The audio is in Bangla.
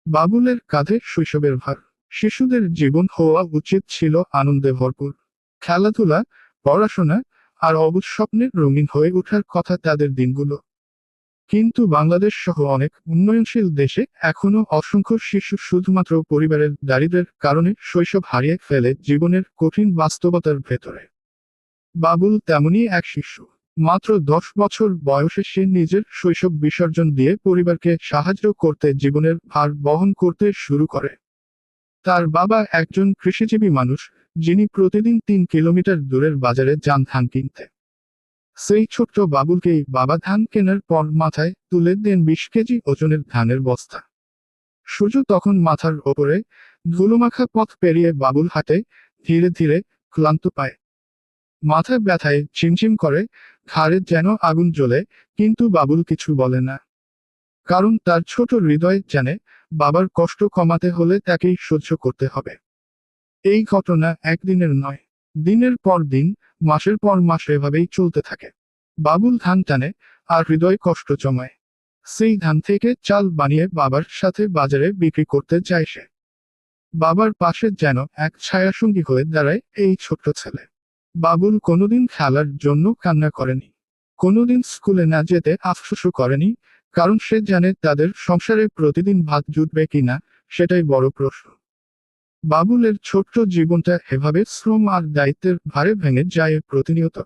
বাবুলের কাঁধে শৈশবের ভার। শিশুদের জীবন হওয়া উচিত ছিল আনন্দে ভরপুর। খেলাধুলা, পড়াশোনা আর অবুঝ স্বপ্নের রঙিন হয়ে ওঠার কথা তাদের দিনগুলো। কিন্তু বাংলাদেশ সহ অনেক উন্নয়নশীল দেশে এখনো অসংখ্য শিশু শুধুমাত্র পরিবারের দারিদ্র্যের কারণে শৈশব হারিয়ে ফেলে জীবনের কঠিন বাস্তবতার ভেতরে। বাবুল তেমনই এক শিশু। মাত্র 10 বছর বয়সে সে নিজের শৈশব বিসর্জন দিয়ে পরিবারকে সাহায্য করতে জীবনের ভার বহন করতে শুরু করে। তার বাবা একজন কৃষিজীবী মানুষ, যিনি প্রতিদিন 3 কিলোমিটার দূরের বাজারে যান ধান কিনতে। সেই ছোট্ট বাবুলকেই বাবা ধান কেনার পর মাথায় তুলে দেন 20 কেজি ওজনের ধানের বস্তা। সূর্য তখন মাথার ওপরে, ধুলোমাখা পথ পেরিয়ে বাবুল হাঁটে, ধীরে ধীরে ক্লান্ত পায়। মাথা ব্যথায় ঝিমঝিম করে, ঘাড়ে যেন আগুন জ্বলে, কিন্তু বাবুল কিছু বলে না। কারণ তার ছোট হৃদয় জানে, বাবার কষ্ট কমাতে হলে তাকেই সহ্য করতে হবে। এই ঘটনা একদিনের নয়, দিনের পর দিন, মাসের পর মাস এভাবেই চলতে থাকে। বাবুল ধান টানে, আর হৃদয় কষ্ট জমায়। সেই ধান থেকে চাল বানিয়ে বাবার সাথে বাজারে বিক্রি করতে যায় সে। বাবার পাশে যেন এক ছায়াসঙ্গী হয়ে দাঁড়ায় এই ছোট্ট ছেলে। বাবুল কোনোদিন খেলার জন্য কান্না করেনি, কোনোদিন স্কুলে না যেতে আফসোসও করেনি, কারণ সে জানে তাদের সংসারে প্রতিদিন ভাত জুটবে কিনা সেটাই বড় প্রশ্ন। বাবুলের ছোট্ট জীবনটা এভাবে শ্রম আর দায়িত্বের ভারে ভেঙে যায় প্রতিনিয়ত।